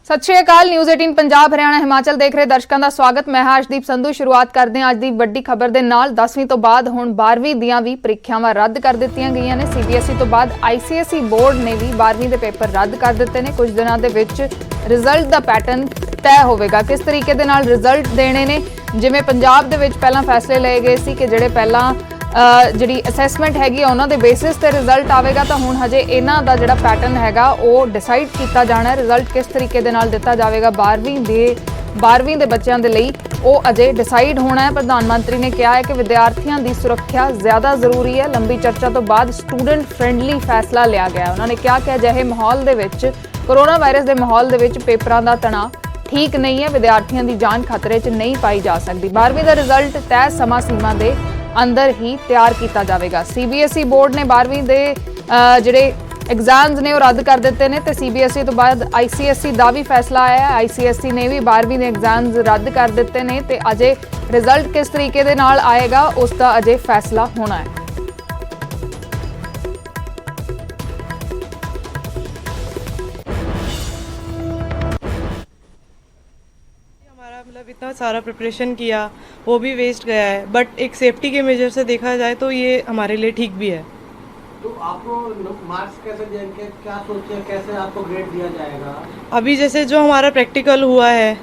सत श्री अकाल। न्यूज़ 18 पंजाब हरियाणा हिमाचल देख रहे दर्शकों का स्वागत। मैं हां अर्शदीप संधू। शुरुआत करते हैं अज की वड्डी खबर के नाल। 10वीं तो बाद हुण 12वीं दियां भी ਪ੍ਰੀਖਿਆਵਾਂ रद्द कर दित्तियां गईयां ने। CBSE तो बाद ICSE बोर्ड ने भी 12वीं के पेपर रद्द कर दिते ने। कुछ दिनों के विच रिजल्ट का पैटर्न तय होवेगा। किस तरीके दे नाल रिजल्ट देने ने, जिवें पंजाब दे विच पहलां फैसले लए गए सी कि जिहड़े पहलां जी असैसमेंट हैगी उन्हां दे बेसिस ते रिजल्ट आवेगा, तो हुण हजे इन्हां दा जिहड़ा पैटर्न हैगा वो डिसाइड किया जाना है। रिजल्ट किस तरीके दे नाल दिता जाएगा 12वीं दे बच्चों के लिए वो अजे डिसाइड होना है। प्रधानमंत्री ने कहा है कि विद्यार्थियों की सुरक्षा ज़्यादा जरूरी है। लंबी चर्चा तो बाद स्टूडेंट फ्रेंडली फैसला लिया गया। उन्होंने कहा कि अजिहे माहौल दे विच, कोरोना वायरस के माहौल दे विच पेपरां दा तणाव ठीक नहीं है। विद्यार्थियों की जान खतरे च नहीं पाई जा सकती। 12वीं का रिजल्ट तय समा सीमा के अंदर ही तैयार किया जाएगा। CBSE बोर्ड ने 12वीं के जिहड़े एग्जाम्स ने रद्द कर दिते हैं, तो CBSE तो बाद ICSE का भी फैसला आया है। ICSE ने भी 12वीं के एग्जाम्स रद्द कर दिते हैं, तो अजे रिजल्ट किस तरीके दे नाल आएगा उसका अजे फैसला होना है। मतलब इतना सारा प्रिपरेशन किया वो भी वेस्ट गया है, बट एक सेफ्टी के मेजर से देखा जाए तो ये हमारे लिए ठीक भी है। तो आपको मार्क्स कैसे देंगे, क्या सोचते हैं, कैसे आपको ग्रेड दिया जाएगा? अभी जैसे जो हमारा प्रैक्टिकल हुआ है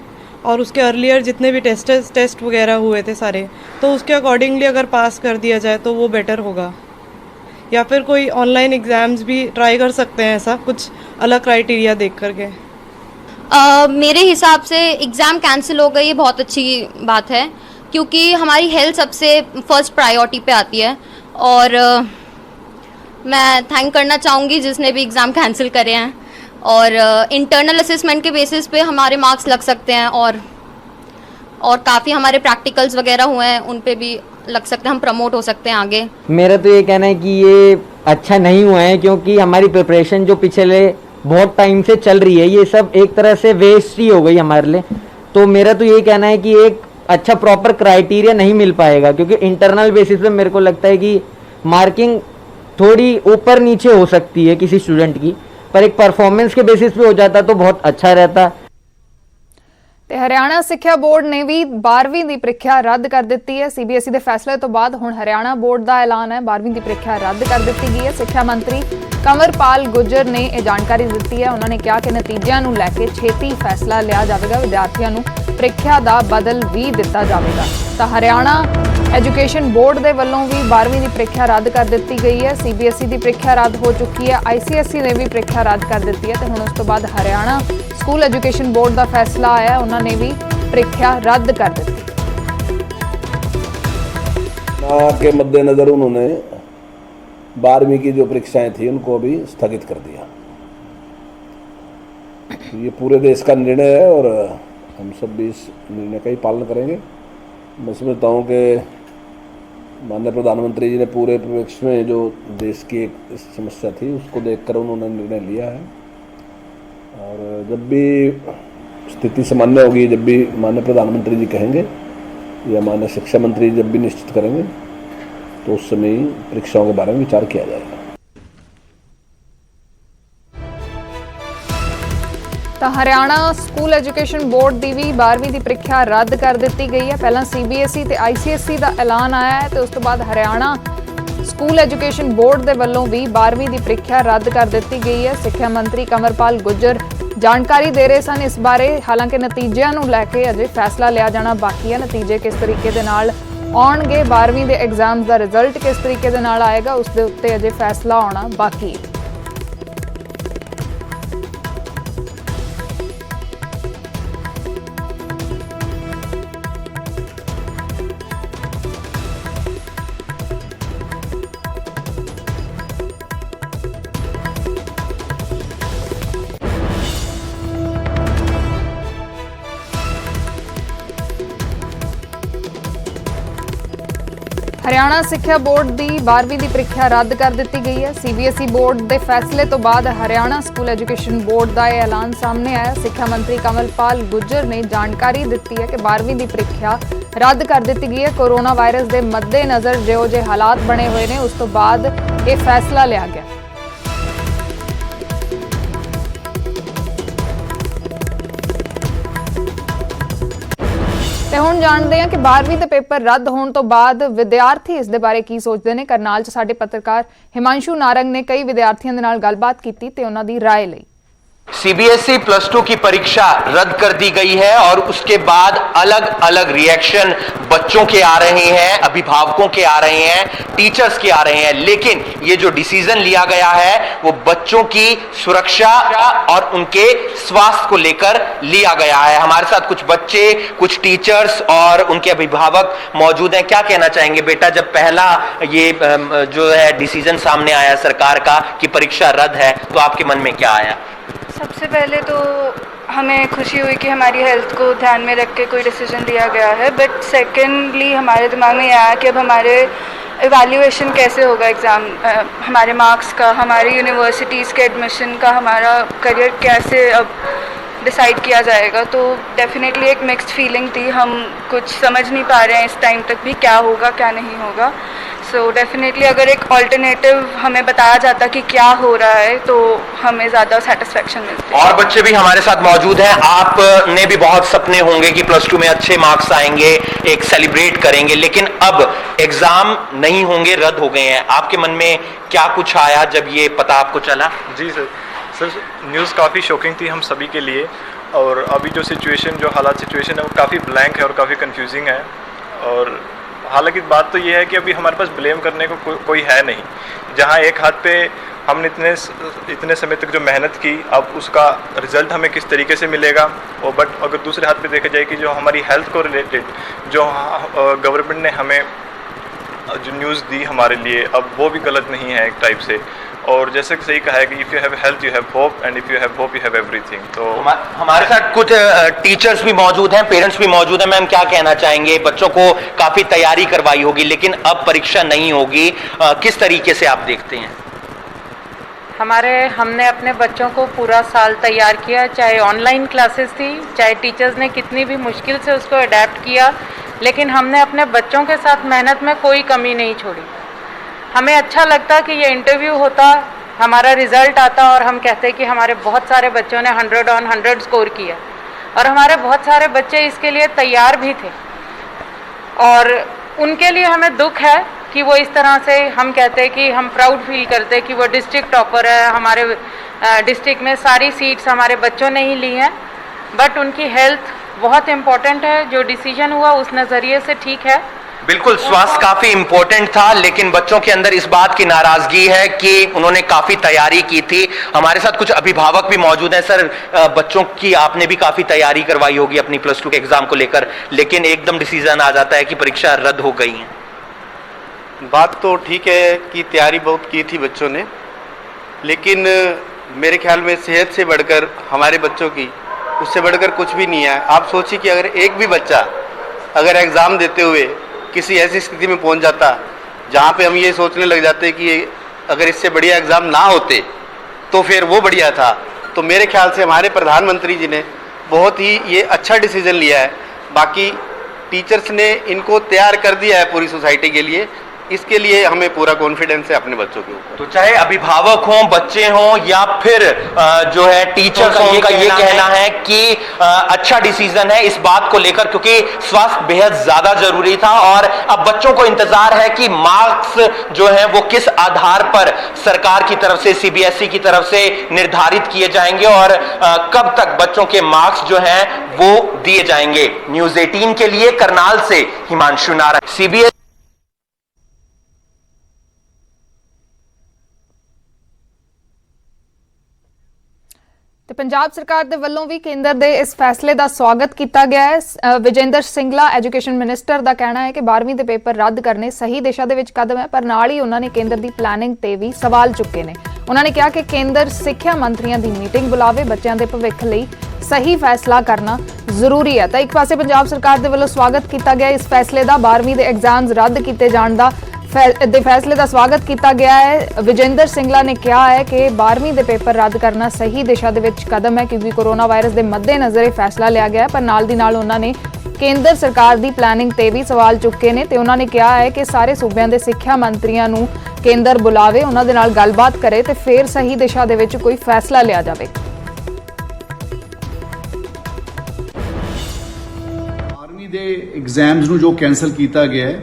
और उसके अर्लियर जितने भी टेस्ट वगैरह हुए थे सारे, तो उसके अकॉर्डिंगली अगर पास कर दिया जाए तो वो बेटर होगा। या फिर कोई ऑनलाइन एग्ज़ाम्स भी ट्राई कर सकते हैं, ऐसा कुछ अलग क्राइटेरिया देख करके। मेरे हिसाब से एग्ज़ाम कैंसिल हो गई, ये बहुत अच्छी बात है, क्योंकि हमारी हेल्थ सबसे फर्स्ट प्रायोरिटी पे आती है। और मैं थैंक करना चाहूँगी जिसने भी एग्ज़ाम कैंसिल करे हैं। और इंटरनल असेसमेंट के बेसिस पे हमारे मार्क्स लग सकते हैं, और काफ़ी हमारे प्रैक्टिकल्स वगैरह हुए हैं उन पे भी लग सकते हैं, हम प्रमोट हो सकते हैं आगे। मेरा तो ये कहना है कि ये अच्छा नहीं हुआ है, क्योंकि हमारी प्रिपरेशन जो पिछले बहुत टाइम से चल रही है, ये सब एक तरह से वेस्ट ही हो गई हमारे लिए। तो मेरा तो ये कहना है कि एक अच्छा प्रॉपर क्राइटेरिया नहीं मिल पाएगा, क्योंकि इंटरनल बेसिस पे मेरे को लगता है कि मार्किंग थोड़ी ऊपर नीचे हो सकती है किसी स्टूडेंट की, पर एक परफॉर्मेंस के बेसिस पे हो जाता तो बहुत अच्छा रहता। ਤੇ ਹਰਿਆਣਾ ਸਿੱਖਿਆ ਬੋਰਡ ਨੇ ਵੀ 12ਵੀਂ ਦੀ ਪ੍ਰੀਖਿਆ ਰੱਦ ਕਰ ਦਿੱਤੀ ਹੈ। CBSE ਦੇ ਫੈਸਲੇ ਤੋਂ ਬਾਅਦ ਹੁਣ ਹਰਿਆਣਾ ਬੋਰਡ ਦਾ ਐਲਾਨ ਹੈ 12ਵੀਂ ਦੀ ਪ੍ਰੀਖਿਆ ਰੱਦ ਕਰ ਦਿੱਤੀ ਗਈ ਹੈ। ਸਿੱਖਿਆ ਮੰਤਰੀ ਕੰਵਰਪਾਲ ਗੁੱਜਰ ਨੇ ਇਹ ਜਾਣਕਾਰੀ ਦਿੱਤੀ ਹੈ। ਉਹਨਾਂ ਨੇ ਕਿਹਾ ਕਿ ਨਤੀਜਿਆਂ ਨੂੰ ਲੈ ਕੇ ਛੇਤੀ ਫੈਸਲਾ ਲਿਆ ਜਾਵੇਗਾ। ਵਿਦਿਆਰਥੀਆਂ ਨੂੰ ਪ੍ਰੀਖਿਆ ਦਾ ਬਦਲ ਵੀ ਦਿੱਤਾ ਜਾਵੇਗਾ। ਤਾਂ ਹਰਿਆਣਾ ਐਜੂਕੇਸ਼ਨ ਬੋਰਡ ਦੇ ਵੱਲੋਂ ਵੀ 12ਵੀਂ ਦੀ ਪ੍ਰੀਖਿਆ ਰੱਦ ਕਰ ਦਿੱਤੀ ਗਈ ਹੈ। CBSE ਦੀ ਪ੍ਰੀਖਿਆ ਰੱਦ ਹੋ ਚੁੱਕੀ ਹੈ। ICSE ਨੇ ਵੀ ਪ੍ਰੀਖਿਆ ਰੱਦ ਕਰ ਦਿੱਤੀ ਹੈ, ਤੇ ਹੁਣ ਉਸ ਤੋਂ ਬਾਅਦ ਹਰਿਆਣਾ स्कूल एजुकेशन बोर्ड का फैसला आया, उन्होंने भी प्रीक्षा रद्द कर दी। के मद्देनजर उन्होंने 12वीं की जो परीक्षाएं थी उनको भी स्थगित कर दिया। ये पूरे देश का निर्णय है और हम सब भी इस निर्णय का ही पालन करेंगे। मैं समझता हूँ कि माननीय प्रधानमंत्री जी ने पूरे परिप्रेक्ष्य में जो देश की एक समस्या थी उसको देखकर उन्होंने निर्णय लिया है। और जब भी स्थिति सामान्य होगी, जब भी माननीय प्रधानमंत्री जी कहेंगे या माननीय शिक्षा मंत्री जब भी निश्चित करेंगे, तो उस समय ही परीक्षाओं के बारे में विचार किया जाएगा। तो हरियाणा स्कूल एजुकेशन बोर्ड की भी 12वीं की ਪ੍ਰੀਖਿਆ रद्द कर दी गई है। पहला CBSE ਤੇ ICSE का ऐलान आया है, तो उस तो बाद हरियाणा स्कूल एजुकेशन बोर्ड के वलों भी 12वीं की ਪ੍ਰੀਖਿਆ रद्द कर दी गई है। सिक्ख्या मंत्री कंवरपाल गुज्जर जानकारी दे रहे सन इस बारे। हालांकि नतीजों को लैके अजे फैसला लिया जाना बाकी है। नतीजे किस तरीके दे नाल आउणगे, 12वीं के एग्जाम्स का रिजल्ट किस तरीके दे नाल आएगा, उस दे उत्ते अजे फैसला आना बाकी है। हरियाणा सिक्ख्या बोर्ड की 12वीं की ਪ੍ਰੀਖਿਆ रद्द कर दी गई है। CBSE बोर्ड के फैसले तो बाद हरियाणा स्कूल एजुकेशन बोर्ड का यह ऐलान सामने आया। सिक्ख्या मंत्री कंवरपाल गुज्जर ने जानकारी दी है कि 12वीं की ਪ੍ਰੀਖਿਆ रद्द कर दी गई है। कोरोना वायरस के मद्देनज़र जो हालात बने हुए हैं उस तो बाद यह फैसला लिया गया। ਤੇ ਹੁਣ ਜਾਣਦੇ ਹਾਂ ਕਿ 12ਵੀਂ ਦੇ ਪੇਪਰ ਰੱਦ ਹੋਣ ਤੋਂ ਬਾਅਦ ਵਿਦਿਆਰਥੀ ਇਸ ਦੇ ਬਾਰੇ ਕੀ ਸੋਚਦੇ ਨੇ। ਕਰਨਾਲ 'ਚ ਸਾਡੇ ਪੱਤਰਕਾਰ ਹਿਮਾਂਸ਼ੂ ਨਾਰੰਗ ਨੇ ਕਈ ਵਿਦਿਆਰਥੀਆਂ ਦੇ ਨਾਲ ਗੱਲਬਾਤ ਕੀਤੀ ਤੇ ਉਹਨਾਂ ਦੀ ਰਾਏ ਲਈ। सीबीएसई प्लस 2 की परीक्षा रद्द कर दी गई है और उसके बाद अलग अलग रिएक्शन बच्चों के आ रहे हैं, अभिभावकों के आ रहे हैं, टीचर्स के आ रहे हैं। लेकिन ये जो डिसीजन लिया गया है वो बच्चों की सुरक्षा और उनके स्वास्थ्य को लेकर लिया गया है। हमारे साथ कुछ बच्चे, कुछ टीचर्स और उनके अभिभावक मौजूद हैं। क्या कहना चाहेंगे बेटा, जब पहला ये जो है डिसीजन सामने आया सरकार का कि परीक्षा रद्द है, तो आपके मन में क्या आया? सबसे पहले तो हमें खुशी हुई कि हमारी हेल्थ को ध्यान में रख के कोई डिसीजन लिया गया है, बट सेकेंडली हमारे दिमाग में ये आया कि अब हमारे इवैल्यूएशन कैसे होगा, एग्ज़ाम हमारे मार्क्स का, हमारी यूनिवर्सिटीज़ के एडमिशन का, हमारा करियर कैसे अब डिसाइड किया जाएगा। तो डेफिनेटली एक मिक्स्ड फीलिंग थी। हम कुछ समझ नहीं पा रहे हैं इस टाइम तक भी क्या होगा क्या नहीं होगा। सो डेफिनेटली अगर एक ऑल्टरनेटिव हमें बताया जाता कि क्या हो रहा है तो हमें ज़्यादा सेटिस्फेक्शन मिलती। और बच्चे भी हमारे साथ मौजूद हैं। आपने भी बहुत सपने होंगे कि प्लस 2 में अच्छे मार्क्स आएंगे, एक सेलिब्रेट करेंगे, लेकिन अब एग्जाम नहीं होंगे, रद्द हो गए हैं। आपके मन में क्या कुछ आया जब ये पता आपको चला? जी सर न्यूज़ काफ़ी शॉकिंग थी हम सभी के लिए। और अभी जो सिचुएशन, जो हालात सिचुएशन है वो काफ़ी ब्लैंक है और काफ़ी कंफ्यूजिंग है। और हालांकि बात तो ये है कि अभी हमारे पास ब्लेम करने को कोई है नहीं। जहां एक हाथ पे हमने इतने समय तक जो मेहनत की, अब उसका रिज़ल्ट हमें किस तरीके से मिलेगा। और बट अगर दूसरे हाथ पे देखा जाए कि जो हमारी हेल्थ को रिलेटेड जो गवर्नमेंट ने हमें जो न्यूज़ दी हमारे लिए, अब वो भी गलत नहीं है एक टाइप से। और जैसे कि सही कहा है कि if you have health you have hope, and if you have hope you have everything. तो हमारे साथ कुछ टीचर्स भी मौजूद हैं, पेरेंट्स भी मौजूद हैं। मैम क्या कहना चाहेंगे? बच्चों को काफ़ी तैयारी करवाई होगी, लेकिन अब परीक्षा नहीं होगी, किस तरीके से आप देखते हैं? हमने अपने बच्चों को पूरा साल तैयार किया, चाहे ऑनलाइन क्लासेस थी, चाहे टीचर्स ने कितनी भी मुश्किल से उसको अडेप्ट किया, लेकिन हमने अपने बच्चों के साथ मेहनत में कोई कमी नहीं छोड़ी। हमें अच्छा लगता कि ये इंटरव्यू होता, हमारा रिज़ल्ट आता और हम कहते कि हमारे बहुत सारे बच्चों ने 100 on 100 स्कोर किया, और हमारे बहुत सारे बच्चे इसके लिए तैयार भी थे। और उनके लिए हमें दुख है कि वो इस तरह से, हम कहते हैं कि हम प्राउड फील करते हैं कि वो डिस्ट्रिक्ट टॉपर है, हमारे डिस्ट्रिक्ट में सारी सीट्स हमारे बच्चों ने ही ली हैं, बट उनकी हेल्थ बहुत इम्पोर्टेंट है। जो डिसीजन हुआ उस नज़रिए से ठीक है। बिल्कुल, स्वास्थ्य काफी इंपॉर्टेंट था, लेकिन बच्चों के अंदर इस बात की नाराजगी है कि उन्होंने काफी तैयारी की थी। हमारे साथ कुछ अभिभावक भी मौजूद हैं। सर, बच्चों की आपने भी काफी तैयारी करवाई होगी अपनी प्लस 2 के एग्जाम को लेकर, लेकिन एकदम डिसीजन आ जाता है कि परीक्षा रद्द हो गई है। बात तो ठीक है कि तैयारी बहुत की थी बच्चों ने, लेकिन मेरे ख्याल में सेहत से बढ़कर हमारे बच्चों की, उससे बढ़कर कुछ भी नहीं है। आप सोचिए कि अगर एक भी बच्चा अगर एग्ज़ाम देते हुए किसी ऐसी स्थिति में पहुंच जाता जहां पे हम ये सोचने लग जाते कि अगर इससे बढ़िया एग्ज़ाम ना होते तो फिर वो बढ़िया था। तो मेरे ख्याल से हमारे प्रधानमंत्री जी ने बहुत ही ये अच्छा डिसीज़न लिया है। बाकी टीचर्स ने इनको तैयार कर दिया है पूरी सोसाइटी के लिए, इसके लिए हमें पूरा कॉन्फिडेंस है अपने बच्चों के ऊपर। तो चाहे अभिभावक हों, बच्चे हों, या फिर जो है टीचर्स हों, उनका ये कहना है कि अच्छा डिसीजन है इस बात को लेकर, क्योंकि स्वास्थ्य बेहद ज्यादा जरूरी था। और अब बच्चों को इंतजार है कि मार्क्स जो है वो किस आधार पर सरकार की तरफ से, सीबीएसई की तरफ से निर्धारित किए जाएंगे और कब तक बच्चों के मार्क्स जो हैं वो दिए जाएंगे। न्यूज़ 18 के लिए करनाल से हिमांशु नारंग, सीबीएसई। ਤੇ ਪੰਜਾਬ ਸਰਕਾਰ ਦੇ ਵੱਲੋਂ ਵੀ ਕੇਂਦਰ ਦੇ ਇਸ ਫੈਸਲੇ ਦਾ ਸਵਾਗਤ ਕੀਤਾ ਗਿਆ ਹੈ। ਵਿਜੇਂਦਰ ਸਿੰਗਲਾ ਐਜੂਕੇਸ਼ਨ ਮਿਨਿਸਟਰ ਦਾ ਕਹਿਣਾ ਹੈ ਕਿ 12ਵੀਂ ਦੇ ਪੇਪਰ ਰੱਦ ਕਰਨੇ ਸਹੀ ਦਿਸ਼ਾ ਦੇ ਵਿੱਚ ਕਦਮ ਹੈ, ਪਰ ਨਾਲ ਹੀ ਉਹਨਾਂ ਨੇ ਕੇਂਦਰ ਦੀ ਪਲੈਨਿੰਗ ਤੇ ਵੀ ਸਵਾਲ ਚੁੱਕੇ ਨੇ। ਉਹਨਾਂ ਨੇ ਕਿਹਾ ਕਿ ਕੇਂਦਰ ਸਿੱਖਿਆ ਮੰਤਰੀਆਂ ਦੀ ਮੀਟਿੰਗ ਬੁਲਾਵੇ, ਬੱਚਿਆਂ ਦੇ ਭਵਿੱਖ ਲਈ ਸਹੀ ਫੈਸਲਾ ਕਰਨਾ ਜ਼ਰੂਰੀ ਹੈ। ਤਾਂ ਇੱਕ ਪਾਸੇ ਪੰਜਾਬ ਸਰਕਾਰ ਦੇ ਵੱਲੋਂ ਸਵਾਗਤ ਕੀਤਾ ਗਿਆ ਇਸ ਫੈਸਲੇ ਦਾ, 12ਵੀਂ ਦੇ ਐਗਜ਼ਾਮਸ ਰੱਦ ਕੀਤੇ ਜਾਣ ਦਾ फैसले का स्वागत किया गया है। विजेंद्र सिंगला ने कहा है कि 12वीं के पेपर रद्द करना सही दिशा दे विच कदम है, क्योंकि कोरोना वायरस के मद्देनज़र फैसला लिया गया है। पर नाल दी नाल उन्होंने केंद्र सरकार की प्लैनिंग ते भी सवाल चुके ने ते उन्होंने कहा है कि सारे सूबे के सिक्ख्या मंत्रियों नूं केंद्र बुलावे, उन्होंने नाल गलबात करे ते फिर सही दिशा दे विच कोई फैसला लिया जाए। 12ਵੀਂ ਦੇ ਐਗਜ਼ਾਮਸ ਨੂੰ ਜੋ ਕੈਨਸਲ ਕੀਤਾ ਗਿਆ ਹੈ,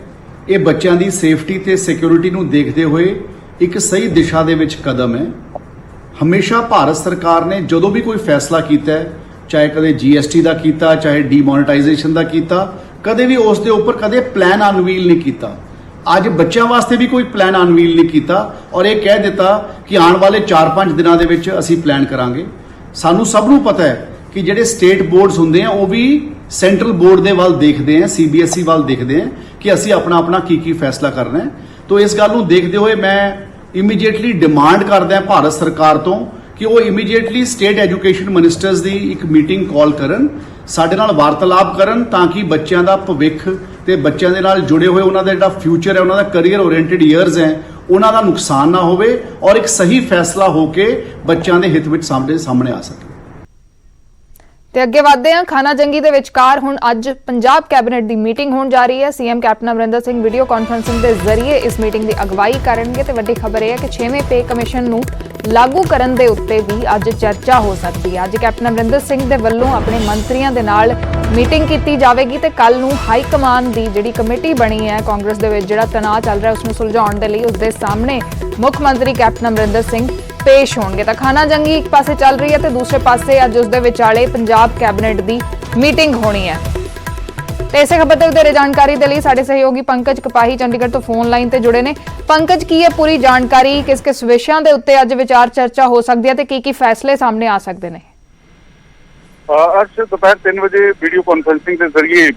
ਇਹ ਬੱਚਿਆਂ ਦੀ ਸੇਫਟੀ ਤੇ ਸਿਕਿਉਰਿਟੀ ਨੂੰ ਦੇਖਦੇ ਹੋਏ ਇੱਕ ਸਹੀ ਦਿਸ਼ਾ ਦੇ ਵਿੱਚ ਕਦਮ ਹੈ। ਹਮੇਸ਼ਾ ਭਾਰਤ ਸਰਕਾਰ ਨੇ ਜਦੋਂ ਵੀ ਕੋਈ ਫੈਸਲਾ ਕੀਤਾ ਹੈ, ਚਾਹੇ ਕਦੇ GST ਦਾ ਕੀਤਾ, ਚਾਹੇ ਡੀਮੋਨੇਟਾਈਜੇਸ਼ਨ ਦਾ ਕੀਤਾ, ਕਦੇ ਵੀ ਉਸ ਦੇ ਉੱਪਰ ਕਦੇ ਪਲਾਨ ਅਨਵੀਲ ਨਹੀਂ ਕੀਤਾ। ਅੱਜ ਬੱਚਿਆਂ ਵਾਸਤੇ ਵੀ ਕੋਈ ਪਲਾਨ ਅਨਵੀਲ ਨਹੀਂ ਕੀਤਾ ਔਰ ਇਹ ਕਹਿ ਦਿੱਤਾ ਕਿ ਆਉਣ ਵਾਲੇ 4-5 ਦਿਨਾਂ ਦੇ ਵਿੱਚ ਅਸੀਂ ਪਲਾਨ ਕਰਾਂਗੇ। ਸਾਨੂੰ ਸਭ ਨੂੰ ਪਤਾ ਹੈ ਕਿ ਜਿਹੜੇ ਸਟੇਟ ਬੋਰਡਸ ਹੁੰਦੇ ਆ ਉਹ ਵੀ ਸੈਂਟਰਲ ਬੋਰਡ ਦੇ ਵੱਲ ਦੇਖਦੇ ਆ, CBSE ਵੱਲ ਦੇਖਦੇ ਆ ਕਿ ਅਸੀਂ ਆਪਣਾ ਕੀ ਫੈਸਲਾ ਕਰਨਾ ਹੈ। तो इस गल ਨੂੰ देखते हुए मैं ਇਮੀਡੀਏਟਲੀ ਡਿਮਾਂਡ ਕਰਦਾ ਭਾਰਤ ਸਰਕਾਰ ਤੋਂ ਕਿ ਉਹ ਇਮੀਡੀਏਟਲੀ ਸਟੇਟ ਐਜੂਕੇਸ਼ਨ ਮਿਨਿਸਟਰਸ ਦੀ ਇੱਕ ਮੀਟਿੰਗ ਕਾਲ ਕਰਨ, ਸਾਡੇ ਨਾਲ ਵਾਰਤਾਲਾਪ ਕਰਨ ਤਾਂ ਕਿ ਬੱਚਿਆਂ ਦਾ ਭਵਿੱਖ ਤੇ ਬੱਚਿਆਂ ਦੇ ਨਾਲ ਜੁੜੇ ਹੋਏ ਉਹਨਾਂ ਦਾ ਜਿਹੜਾ ਫਿਊਚਰ ਹੈ, ਉਹਨਾਂ ਦਾ ਕੈਰੀਅਰ ਓਰੀਐਂਟਡ ਈਅਰਸ ਹੈ, ਉਹਨਾਂ ਦਾ ਨੁਕਸਾਨ ਨਾ ਹੋਵੇ ਔਰ ਇੱਕ ਸਹੀ ਫੈਸਲਾ ਹੋ ਕੇ ਬੱਚਿਆਂ ਦੇ ਹਿੱਤ ਵਿੱਚ ਸਾਹਮਣੇ ਆ ਸਕੇ। ਤੇ ਅੱਗੇ ਵਧਦੇ ਹਾਂ। ਖਾਨਾ ਜੰਗੀ ਦੇ ਵਿਚਕਾਰ ਹੁਣ ਅੱਜ ਪੰਜਾਬ ਕੈਬਨਿਟ ਦੀ ਮੀਟਿੰਗ ਹੋਣ ਜਾ ਰਹੀ ਹੈ। CM captain Amarinder Singh video conferencing ਦੇ ਜ਼ਰੀਏ ਇਸ ਮੀਟਿੰਗ ਦੀ ਅਗਵਾਈ ਕਰਨਗੇ ਤੇ ਵੱਡੀ ਖਬਰ ਇਹ ਹੈ ਕਿ 6ਵੇਂ ਪੇ ਕਮਿਸ਼ਨ ਨੂੰ ਲਾਗੂ ਕਰਨ ਦੇ ਉੱਤੇ ਵੀ ਅੱਜ ਚਰਚਾ ਹੋ ਸਕਦੀ ਹੈ। ਅੱਜ ਕੈਪਟਨ ਅਮਰਿੰਦਰ ਸਿੰਘ ਦੇ ਵੱਲੋਂ ਆਪਣੇ ਮੰਤਰੀਆਂ ਦੇ ਨਾਲ ਮੀਟਿੰਗ ਕੀਤੀ ਜਾਵੇਗੀ ਤੇ ਕੱਲ ਨੂੰ ਹਾਈ ਕਮਾਨ ਦੀ ਜਿਹੜੀ ਕਮੇਟੀ ਬਣੀ ਹੈ ਕਾਂਗਰਸ ਦੇ ਵਿੱਚ, ਜਿਹੜਾ ਤਣਾਅ ਚੱਲ ਰਿਹਾ ਉਸ ਨੂੰ ਸੁਲਝਾਉਣ ਦੇ ਲਈ ਉਸ ਦੇ ਸਾਹਮਣੇ ਮੁੱਖ ਮੰਤਰੀ ਕੈਪਟਨ ਅਮਰਿੰਦਰ ਸਿੰਘ ਪੇਸ਼ ਹੋਣਗੇ। ਤਾਂ ਖਾਨਾ ਜੰਗੀ ਇੱਕ ਪਾਸੇ ਚੱਲ ਰਹੀ ਹੈ ਤੇ ਦੂਸਰੇ ਪਾਸੇ ਅੱਜ ਉਸ ਦੇ ਵਿਚਾਲੇ ਪੰਜਾਬ ਕੈਬਨਿਟ ਦੀ ਮੀਟਿੰਗ ਹੋਣੀ ਹੈ। ਤੇ ਇਸੇ ਖਬਰ ਤੇ ਵਧੇਰੇ ਜਾਣਕਾਰੀ ਦੇ ਲਈ ਸਾਡੇ ਸਹਿਯੋਗੀ ਪੰਕਜ ਕਪਾਹੀ ਚੰਡੀਗੜ੍ਹ ਤੋਂ ਫੋਨ ਲਾਈਨ ਤੇ ਜੁੜੇ ਨੇ। ਪੰਕਜ, ਕੀ ਹੈ ਪੂਰੀ ਜਾਣਕਾਰੀ, ਕਿਸ ਵਿਸ਼ਿਆਂ ਦੇ ਉੱਤੇ ਅੱਜ ਵਿਚਾਰ ਚਰਚਾ ਹੋ ਸਕਦੀ ਹੈ ਤੇ ਕੀ ਫੈਸਲੇ ਸਾਹਮਣੇ ਆ ਸਕਦੇ ਨੇ? ਅੱਜ ਦੁਪਹਿਰ 3 ਵਜੇ ਵੀਡੀਓ ਕਾਨਫਰੰਸਿੰਗ ਦੇ ਜ਼ਰੀਏ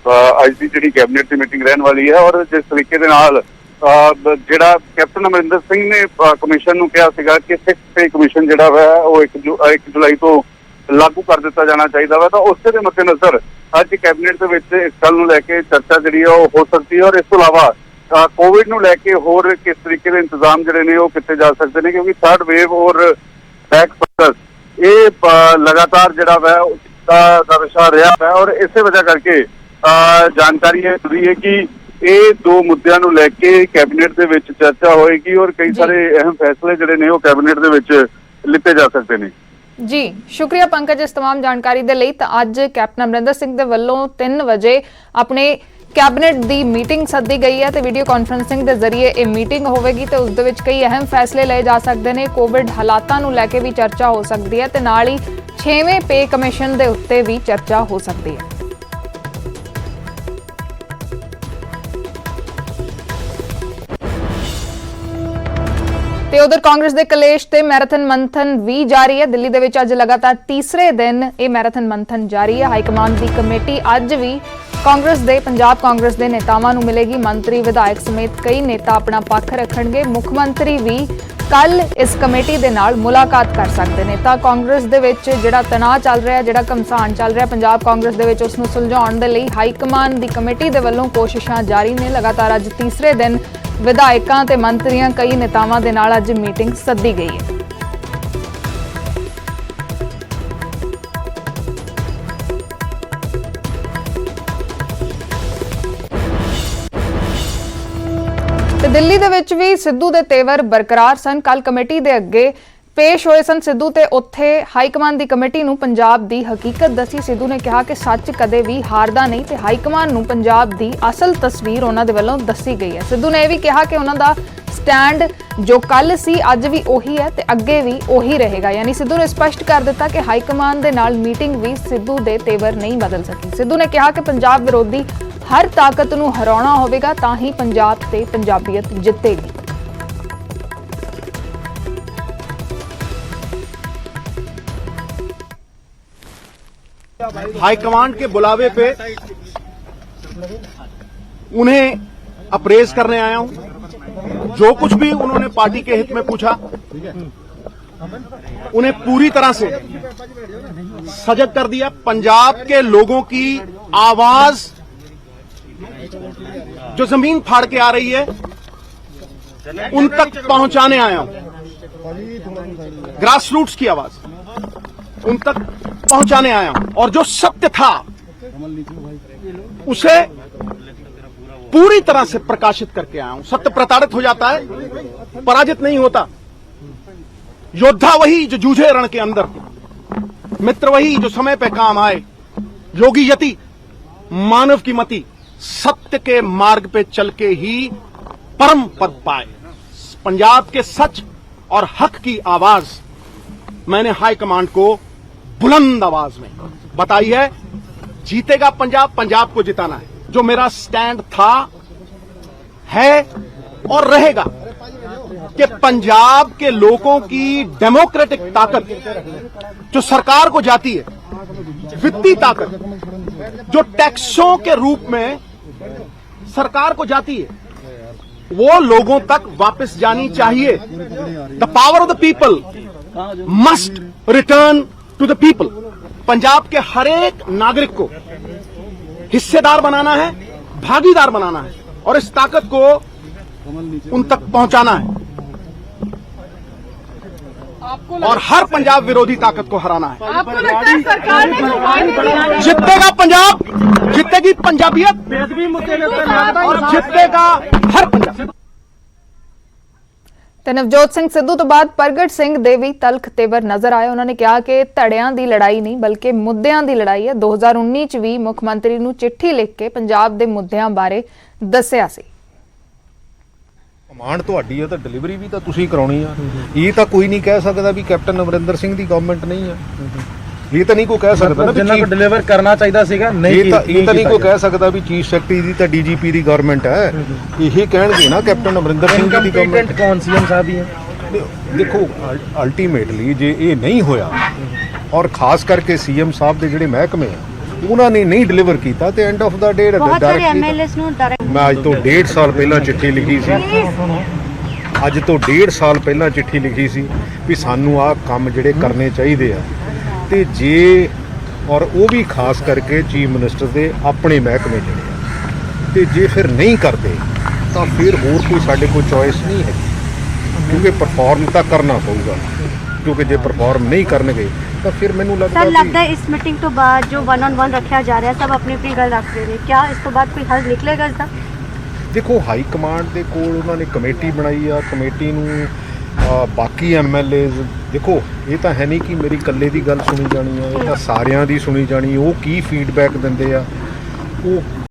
ਅੱਜ ਦੀ ਜਿਹੜੀ ਕੈਬਨਿਟ ਦੀ ਮੀਟਿੰਗ ਰਹਿਣ ਵਾਲੀ ਹੈ ਔਰ ਜਿਸ ਤਰੀਕੇ ਦੇ ਨਾਲ ਜਿਹੜਾ ਕੈਪਟਨ ਅਮਰਿੰਦਰ ਸਿੰਘ ਨੇ ਕਮਿਸ਼ਨ ਨੂੰ ਕਿਹਾ ਸੀਗਾ ਕਿ 6th ਪੇ ਕਮਿਸ਼ਨ ਜਿਹੜਾ ਵਾ ਉਹ 1 ਜੁਲਾਈ ਤੋਂ ਲਾਗੂ ਕਰ ਦਿੱਤਾ ਜਾਣਾ ਚਾਹੀਦਾ ਵਾ, ਤਾਂ ਉਸੇ ਦੇ ਮੱਦੇਨਜ਼ਰ ਅੱਜ ਕੈਬਨਿਟ ਦੇ ਵਿੱਚ ਇਸ ਗੱਲ ਨੂੰ ਲੈ ਕੇ ਚਰਚਾ ਜਿਹੜੀ ਆ ਉਹ ਹੋ ਸਕਦੀ ਹੈ ਔਰ ਇਸ ਤੋਂ ਇਲਾਵਾ ਕੋਵਿਡ ਨੂੰ ਲੈ ਕੇ ਹੋਰ ਕਿਸ ਤਰੀਕੇ ਦੇ ਇੰਤਜ਼ਾਮ ਜਿਹੜੇ ਨੇ ਉਹ ਕੀਤੇ ਜਾ ਸਕਦੇ ਨੇ, ਕਿਉਂਕਿ 3rd ਵੇਵ ਔਰ ਬੈਕ ਫੋਕਸ ਇਹ ਲਗਾਤਾਰ ਜਿਹੜਾ ਵਾ ਦਾ ਵਿਸ਼ਾ ਰਿਹਾ ਹੈ ਔਰ ਇਸੇ ਵਜ੍ਹਾ ਕਰਕੇ ਜਾਣਕਾਰੀ ਇਹ ਮਿਲੀ ਹੈ ਕਿ ਇਹ ਦੋ ਮੁੱਦਿਆਂ ਨੂੰ ਲੈ ਕੇ ਕੈਬਨਿਟ ਦੇ ਵਿੱਚ ਚਰਚਾ ਹੋਏਗੀ ਔਰ ਕਈ ਸਾਰੇ ਅਹਿਮ ਫੈਸਲੇ ਜਿਹੜੇ ਨੇ ਉਹ ਕੈਬਨਿਟ ਦੇ ਵਿੱਚ ਲਿੱਤੇ ਜਾ ਸਕਦੇ ਨੇ। ਜੀ ਸ਼ੁਕਰੀਆ ਪੰਕਜ ਇਸ तमाम ਜਾਣਕਾਰੀ ਦੇ ਲਈ। ਤਾਂ ਅੱਜ ਕੈਪਟਨ ਅਮਰਿੰਦਰ ਸਿੰਘ ਦੇ ਵੱਲੋਂ 3 ਵਜੇ ਆਪਣੇ ਕੈਬਨਿਟ ਦੀ ਮੀਟਿੰਗ ਸੱਦੀ ਗਈ ਹੈ ਤੇ ਵੀਡੀਓ ਕਾਨਫਰੰਸਿੰਗ ਦੇ ਜ਼ਰੀਏ ਇਹ ਮੀਟਿੰਗ ਹੋਵੇਗੀ ਤੇ ਉਸ ਦੇ ਵਿੱਚ ਕਈ ਅਹਿਮ ਫੈਸਲੇ ਲਏ ਜਾ ਸਕਦੇ ਨੇ। ਕੋਵਿਡ ਹਾਲਾਤਾਂ ਨੂੰ ਲੈ ਕੇ ਵੀ ਚਰਚਾ ਹੋ ਸਕਦੀ ਹੈ ਤੇ ਨਾਲ ਹੀ 6ਵੇਂ ਪੇ ਕਮਿਸ਼ਨ ਦੇ ਉੱਤੇ ਵੀ ਚਰਚਾ ਹੋ ਸਕਦੀ ਹੈ। ਤੇ ਉਧਰ ਕਾਂਗਰਸ ਦੇ ਕਲੇਸ਼ ਤੇ ਮੈਰਾਥਨ ਮੰਥਨ ਵੀ ਜਾਰੀ ਹੈ। ਦਿੱਲੀ ਦੇ ਵਿੱਚ ਅੱਜ ਲਗਾਤਾਰ ਤੀਸਰੇ ਦਿਨ ਇਹ ਮੈਰਾਥਨ ਮੰਥਨ ਜਾਰੀ ਹੈ। ਹਾਈਕਮਾਨ ਦੀ ਕਮੇਟੀ ਅੱਜ ਵੀ ਕਾਂਗਰਸ ਦੇ ਪੰਜਾਬ ਕਾਂਗਰਸ ਦੇ ਨੇਤਾਵਾਂ ਨੂੰ ਮਿਲੇਗੀ। ਮੰਤਰੀ ਵਿਧਾਇਕ ਸਮੇਤ ਕਈ ਨੇਤਾ ਆਪਣਾ ਪੱਖ ਰੱਖਣਗੇ। ਮੁੱਖ ਮੰਤਰੀ ਵੀ ਕੱਲ ਇਸ ਕਮੇਟੀ ਦੇ ਨਾਲ ਮੁਲਾਕਾਤ ਕਰ ਸਕਦੇ ਨੇ। ਤਾਂ ਕਾਂਗਰਸ ਦੇ ਵਿੱਚ ਜਿਹੜਾ ਤਣਾਅ ਚੱਲ ਰਿਹਾ, ਜਿਹੜਾ ਘਮਸਾਨ ਚੱਲ ਰਿਹਾ ਪੰਜਾਬ ਕਾਂਗਰਸ ਦੇ ਵਿੱਚ, ਉਸ ਨੂੰ ਸੁਲਝਾਉਣ ਦੇ ਲਈ ਹਾਈਕਮਾਨ ਦੀ ਕਮੇਟੀ ਦੇ ਵੱਲੋਂ ਕੋਸ਼ਿਸ਼ਾਂ ਜਾਰੀ ਨੇ। ਲਗਾਤਾਰ ਅੱਜ ਤੀਸਰੇ ਦਿਨ ਵਿਧਾਇਕਾਂ ਤੇ ਮੰਤਰੀਆਂ ਕਈ ਨੇਤਾਵਾਂ ਦੇ ਨਾਲ ਅੱਜ ਮੀਟਿੰਗ ਸੱਦੀ ਗਈ ਹੈ। ਤੇ ਦਿੱਲੀ ਦੇ ਵਿੱਚ ਵੀ ਸਿੱਧੂ ਦੇ ਤੇਵਰ ਬਰਕਰਾਰ ਸਨ। ਕੱਲ ਕਮੇਟੀ ਦੇ ਅੱਗੇ ਪੇਸ਼ ਹੋਏ ਸਨ ਸਿੱਧੂ ਤੇ ਉੱਥੇ ਹਾਈਕਮਾਨ ਦੀ ਕਮੇਟੀ ਨੂੰ ਪੰਜਾਬ ਦੀ ਹਕੀਕਤ ਦੱਸੀ। ਸਿੱਧੂ ਨੇ ਕਿਹਾ ਕਿ ਸੱਚ ਕਦੇ ਵੀ ਹਾਰਦਾ ਨਹੀਂ ਤੇ ਹਾਈਕਮਾਨ ਨੂੰ ਪੰਜਾਬ ਦੀ ਅਸਲ ਤਸਵੀਰ ਉਹਨਾਂ ਦੇ ਵੱਲੋਂ ਦੱਸੀ ਗਈ ਹੈ। ਸਿੱਧੂ ਨੇ ਇਹ ਵੀ ਕਿਹਾ ਕਿ ਉਹਨਾਂ ਦਾ ਸਟੈਂਡ ਜੋ ਕੱਲ ਸੀ ਅੱਜ ਵੀ ਉਹੀ ਹੈ ਤੇ ਅੱਗੇ ਵੀ ਉਹੀ ਰਹੇਗਾ। ਯਾਨੀ ਸਿੱਧੂ ਨੇ ਸਪਸ਼ਟ ਕਰ ਦਿੱਤਾ ਕਿ ਹਾਈਕਮਾਨ ਦੇ ਨਾਲ ਮੀਟਿੰਗ ਵੀ ਸਿੱਧੂ ਦੇ ਤੇਵਰ ਨਹੀਂ ਬਦਲ ਸਕੀ। ਸਿੱਧੂ ਨੇ ਕਿਹਾ ਕਿ ਪੰਜਾਬ ਵਿਰੋਧੀ ਹਰ ਤਾਕਤ ਨੂੰ ਹਰਾਉਣਾ ਹੋਵੇਗਾ ਤਾਂ ਹੀ ਪੰਜਾਬ ਤੇ ਪੰਜਾਬੀਅਤ ਜਿੱਤੇਗੀ। हाईकमांड के बुलावे पे उन्हें अप्रेज करने आया हूं। जो कुछ भी उन्होंने पार्टी के हित में पूछा उन्हें पूरी तरह से सजग कर दिया। पंजाब के लोगों की आवाज जो जमीन फाड़ के आ रही है उन तक पहुंचाने आया हूं। ग्रास रूट्स की आवाज उन तक पहुंचाने आया हूं और जो सत्य था उसे पूरी तरह से प्रकाशित करके आया हूं। सत्य प्रताड़ित हो जाता है, पराजित नहीं होता। योद्धा वही जो जूझे रण के अंदर, मित्र वही जो समय पे काम आए। योगी यति मानव की मति सत्य के मार्ग पे चल के ही परम पद पाए। पंजाब के सच और हक की आवाज मैंने हाईकमांड को बुलंद आवाज में बताई है। जीतेगा पंजाब, पंजाब को जिताना है। जो मेरा स्टैंड था, है और रहेगा कि पंजाब के लोगों की डेमोक्रेटिक ताकत जो सरकार को जाती है, वित्तीय ताकत जो टैक्सों के रूप में सरकार को जाती है, वो लोगों तक वापस जानी चाहिए। The power of the people must return to the people. Punjab के हर एक नागरिक को हिस्सेदार बनाना है, भागीदार बनाना है और इस ताकत को उन तक पहुंचाना है और हर पंजाब विरोधी ताकत को हराना है। आपको लगता है सरकार ने जीतेगा पंजाब, जीतेगी पंजाबियत और जीतेगा हर पंजाब। ਤੇ ਨਵਜੋਤ ਸਿੰਘ ਸਿੱਧੂ ਤੋਂ ਬਾਅਦ ਪ੍ਰਗਟ ਸਿੰਘ ਦੇ ਵੀ ਤਲਖ ਤੇਵਰ ਨਜ਼ਰ ਆਏ। ਉਹਨਾਂ ਨੇ ਕਿਹਾ ਕਿ ਧੜਿਆਂ ਦੀ ਲੜਾਈ ਨਹੀਂ ਬਲਕਿ ਮੁੱਦਿਆਂ ਦੀ ਲੜਾਈ ਹੈ। 2019 ਚ ਵੀ ਮੁੱਖ ਮੰਤਰੀ ਨੂੰ ਚਿੱਠੀ ਲਿਖ ਕੇ ਪੰਜਾਬ ਦੇ ਮੁੱਦਿਆਂ ਬਾਰੇ ਦੱਸਿਆ ਸੀ। ਕਮਾਂਡ ਤੁਹਾਡੀ ਹੈ ਤਾਂ ਡਿਲੀਵਰੀ ਵੀ ਤਾਂ ਤੁਸੀਂ ਕਰਾਉਣੀ ਆ। ਇਹ ਤਾਂ ਕੋਈ ਨਹੀਂ ਕਹਿ ਸਕਦਾ ਵੀ ਕੈਪਟਨ ਅਮਰਿੰਦਰ ਸਿੰਘ ਦੀ ਗਵਰਨਮੈਂਟ ਨਹੀਂ ਆ। ਇਹ ਤਾਂ ਨਹੀਂ ਕੋਈ ਕਹਿ ਸਕਦਾ ਨਾ ਜਿੰਨਾ ਕੋ ਡਿਲੀਵਰ ਕਰਨਾ ਚਾਹੀਦਾ ਸੀਗਾ ਨਹੀਂ ਇਹ ਤਾਂ ਨਹੀਂ ਕੋਈ ਕਹਿ ਸਕਦਾ ਵੀ ਚੀਫ ਸੈਕਟਰੀ ਦੀ ਤਾਂ ਡੀਜੀਪੀ ਦੀ ਗਵਰਨਮੈਂਟ ਹੈ। ਇਹ ਕਹਿਣਗੇ ਨਾ ਕੈਪਟਨ ਅਮਰਿੰਦਰ ਸਿੰਘ ਦੀ ਗਵਰਨਮੈਂਟ ਕੌਣ ਸੀਐਮ ਸਾਹਿਬ ਹੀ ਹੈ। ਦੇਖੋ ਅਲਟੀਮੇਟਲੀ ਜੇ ਇਹ ਨਹੀਂ ਹੋਇਆ ਔਰ ਖਾਸ ਕਰਕੇ ਸੀਐਮ ਸਾਹਿਬ ਦੇ ਜਿਹੜੇ ਮਹਿਕਮੇ ਆ ਉਹਨਾਂ ਨੇ ਨਹੀਂ ਡਿਲੀਵਰ ਕੀਤਾ ਤੇ ਐਂਡ ਆਫ ਦਾ ਡੇ ਮੈਂ ਅੱਜ ਤੋਂ 1.5 ਸਾਲ ਪਹਿਲਾਂ ਚਿੱਠੀ ਲਿਖੀ ਸੀ। ਅੱਜ ਤੋਂ 1.5 ਸਾਲ ਪਹਿਲਾਂ ਚਿੱਠੀ ਲਿਖੀ ਸੀ ਵੀ ਸਾਨੂੰ ਆਹ ਕੰਮ ਜਿਹੜੇ ਕਰਨੇ ਚਾਹੀਦੇ ਆ ਤੇ ਜੇ ਔਰ ਉਹ ਵੀ ਖਾਸ ਕਰਕੇ ਚੀਫ ਮਿਨਿਸਟਰ ਦੇ ਆਪਣੇ ਮਹਿਕਮੇ ਜਿਹੜੇ ਆ ਤੇ ਜੇ ਫਿਰ ਨਹੀਂ ਕਰਦੇ ਤਾਂ ਫਿਰ ਹੋਰ ਕੋਈ ਸਾਡੇ ਕੋਲ ਚੋਇਸ ਨਹੀਂ ਹੈ ਕਿਉਂਕਿ ਪਰਫਾਰਮ ਤਾਂ ਕਰਨਾ ਪਊਗਾ ਕਿਉਂਕਿ ਜੇ ਪਰਫਾਰਮ ਨਹੀਂ ਕਰਨਗੇ ਤਾਂ ਫਿਰ ਮੈਨੂੰ ਲੱਗਦਾ ਇਸ ਮੀਟਿੰਗ ਤੋਂ ਬਾਅਦ ਜੋ 1-on-1 ਰੱਖਿਆ ਜਾ ਰਿਹਾ ਸਭ ਆਪਣੀ ਆਪਣੀ ਗੱਲ ਰੱਖ ਰਹੇ ਨੇ ਕਿਆ ਇਸ ਤੋਂ ਬਾਅਦ ਕੋਈ ਹੱਲ ਨਿਕਲੇਗਾ ਇਸਦਾ। ਦੇਖੋ ਹਾਈ ਕਮਾਂਡ ਦੇ ਕੋਲ ਉਹਨਾਂ ਨੇ ਕਮੇਟੀ ਬਣਾਈ ਆ। ਕਮੇਟੀ ਨੂੰ ਬਾਕੀ ਐਮਐਲਏਜ਼ ਦੇਖੋ ਇਹ ਤਾਂ ਹੈ ਨਹੀਂ ਕਿ ਮੇਰੀ ਇਕੱਲੇ ਦੀ ਗੱਲ ਸੁਣੀ ਜਾਣੀ ਆ। ਇਹ ਤਾਂ ਸਾਰਿਆਂ ਦੀ ਸੁਣੀ ਜਾਣੀ। ਉਹ ਕੀ ਫੀਡਬੈਕ ਦਿੰਦੇ ਆ ਉਹ